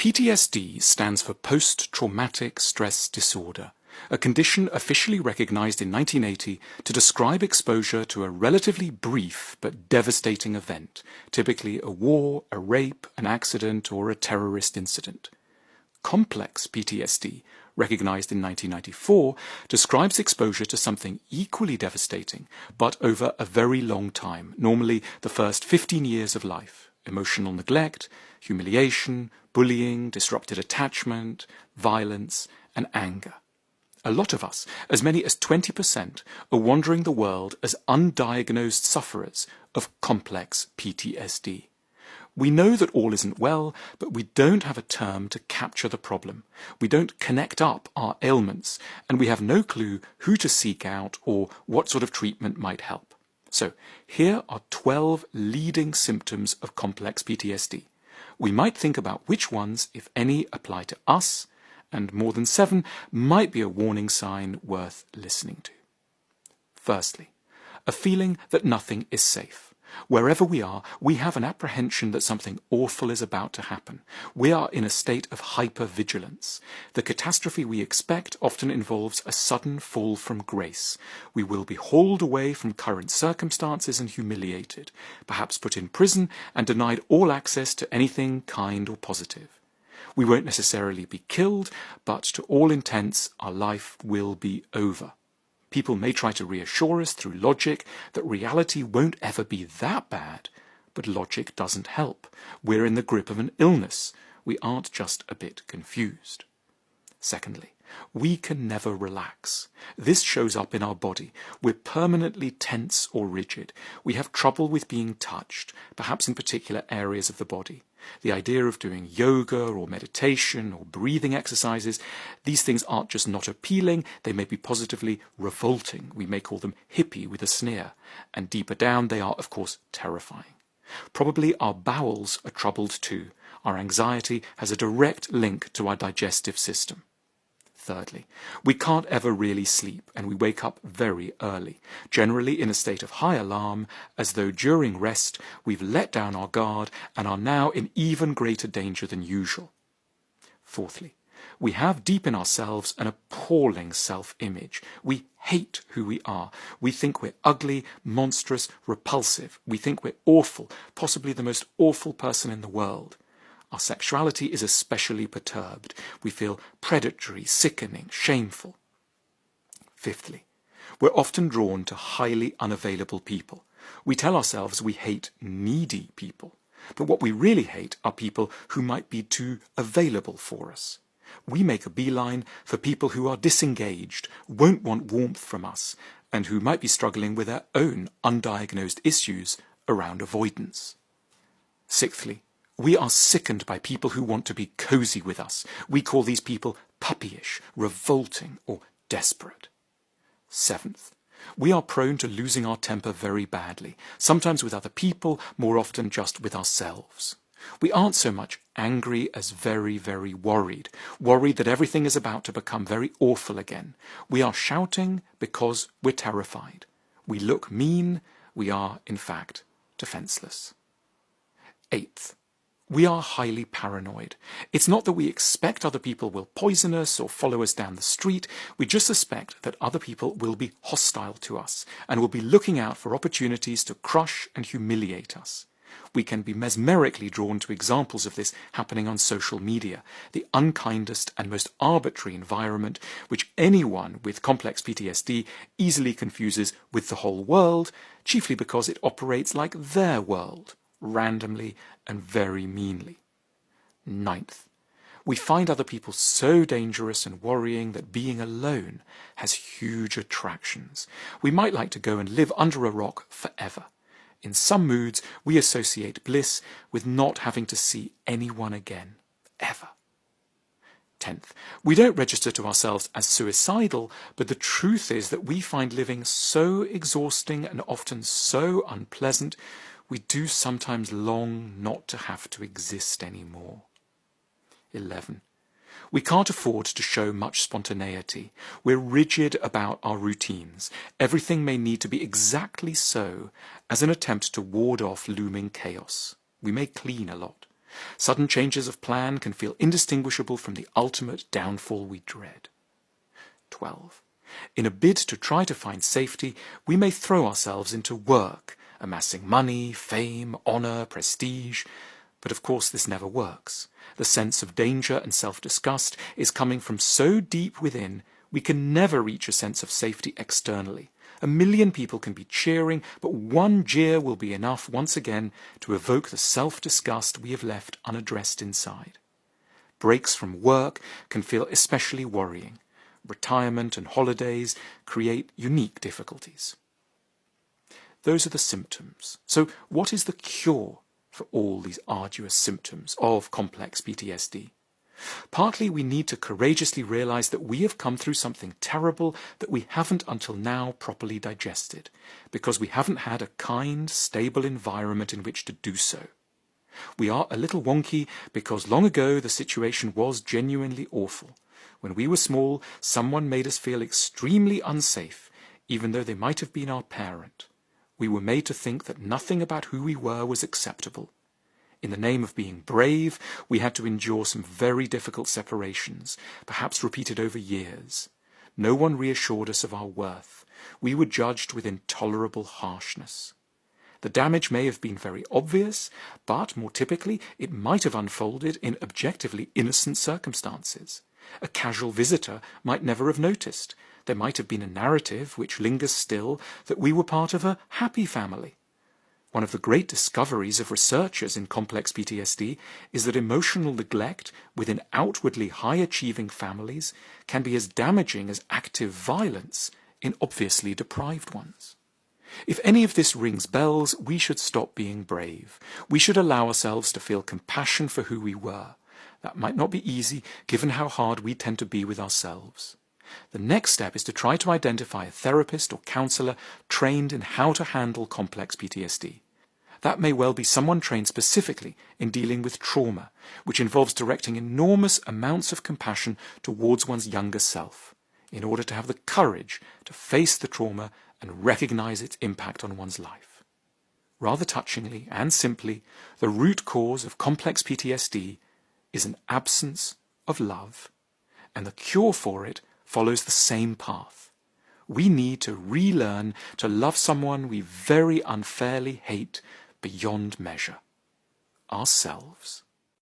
PTSD stands for Post-Traumatic Stress Disorder, a condition officially recognized in 1980 to describe exposure to a relatively brief but devastating event, typically a war, a rape, an accident, or a terrorist incident. Complex PTSD, recognized in 1994, describes exposure to something equally devastating, but over a very long time, normally the first 15 years of life. Emotional neglect, humiliation, bullying, disrupted attachment, violence, and anger. A lot of us, as many as 20%, are wandering the world as undiagnosed sufferers of complex PTSD. We know that all isn't well, but we don't have a term to capture the problem. We don't connect up our ailments, and we have no clue who to seek out or what sort of treatment might help. So, here are 12 leading symptoms of complex PTSD. We might think about which ones, if any, apply to us, and more than 7 might be a warning sign worth listening to. Firstly, a feeling that nothing is safe. Wherever we are, we have an apprehension that something awful is about to happen. We are in a state of hypervigilance. The catastrophe we expect often involves a sudden fall from grace. We will be hauled away from current circumstances and humiliated, perhaps put in prison and denied all access to anything kind or positive. We won't necessarily be killed, but to all intents, our life will be over. People may try to reassure us through logic that reality won't ever be that bad, but logic doesn't help. We're in the grip of an illness. We aren't just a bit confused. Secondly, we can never relax. This shows up in our body. We're permanently tense or rigid. We have trouble with being touched, perhaps in particular areas of the body. The idea of doing yoga or meditation or breathing exercises, these things aren't just not appealing, they may be positively revolting. We may call them hippie with a sneer. And deeper down, they are, of course, terrifying. Probably our bowels are troubled too. Our anxiety has a direct link to our digestive system. Thirdly, we can't ever really sleep, and we wake up very early, generally in a state of high alarm, as though during rest we've let down our guard and are now in even greater danger than usual. Fourthly, we have deep in ourselves an appalling self-image. We hate who we are. We think we're ugly, monstrous, repulsive. We think we're awful, possibly the most awful person in the world. Our sexuality is especially perturbed. We feel predatory, sickening, shameful. Fifthly, we're often drawn to highly unavailable people. We tell ourselves we hate needy people, but what we really hate are people who might be too available for us. We make a beeline for people who are disengaged, won't want warmth from us, and who might be struggling with their own undiagnosed issues around avoidance. Sixthly, we are sickened by people who want to be cozy with us. We call these people puppyish, revolting, or desperate. Seventh, we are prone to losing our temper very badly, sometimes with other people, more often just with ourselves. We aren't so much angry as very, very worried that everything is about to become very awful again. We are shouting because we're terrified. We look mean. We are, in fact, defenseless. Eighth, we are highly paranoid. It's not that we expect other people will poison us or follow us down the street. We just suspect that other people will be hostile to us and will be looking out for opportunities to crush and humiliate us. We can be mesmerically drawn to examples of this happening on social media, the unkindest and most arbitrary environment which anyone with complex PTSD easily confuses with the whole world, chiefly because it operates like their world, randomly and very meanly. Ninth, we find other people so dangerous and worrying that being alone has huge attractions. We might like to go and live under a rock forever. In some moods, we associate bliss with not having to see anyone again, ever. 10th, we don't register to ourselves as suicidal, but the truth is that we find living so exhausting and often so unpleasant, we do sometimes long not to have to exist anymore. 11. We can't afford to show much spontaneity. We're rigid about our routines. Everything may need to be exactly so as an attempt to ward off looming chaos. We may clean a lot. Sudden changes of plan can feel indistinguishable from the ultimate downfall we dread. 12. In a bid to try to find safety, we may throw ourselves into work, amassing money, fame, honor, prestige. But of course this never works. The sense of danger and self-disgust is coming from so deep within, we can never reach a sense of safety externally. 1,000,000 people can be cheering, but one jeer will be enough once again to evoke the self-disgust we have left unaddressed inside. Breaks from work can feel especially worrying. Retirement and holidays create unique difficulties. Those are the symptoms. So what is the cure for all these arduous symptoms of complex PTSD? Partly we need to courageously realize that we have come through something terrible that we haven't until now properly digested, because we haven't had a kind, stable environment in which to do so. We are a little wonky because long ago the situation was genuinely awful. When we were small, someone made us feel extremely unsafe, even though they might have been our parent. We were made to think that nothing about who we were was acceptable. In the name of being brave, we had to endure some very difficult separations, perhaps repeated over years. No one reassured us of our worth. We were judged with intolerable harshness. The damage may have been very obvious, but more typically, it might have unfolded in objectively innocent circumstances. A casual visitor might never have noticed. There might have been a narrative, which lingers still, that we were part of a happy family. One of the great discoveries of researchers in complex PTSD is that emotional neglect within outwardly high-achieving families can be as damaging as active violence in obviously deprived ones. If any of this rings bells, we should stop being brave. We should allow ourselves to feel compassion for who we were. That might not be easy, given how hard we tend to be with ourselves. The next step is to try to identify a therapist or counselor trained in how to handle complex PTSD. That may well be someone trained specifically in dealing with trauma, which involves directing enormous amounts of compassion towards one's younger self, in order to have the courage to face the trauma and recognize its impact on one's life. Rather touchingly and simply, the root cause of complex PTSD is an absence of love, and the cure for it follows the same path. We need to relearn to love someone we very unfairly hate beyond measure: ourselves.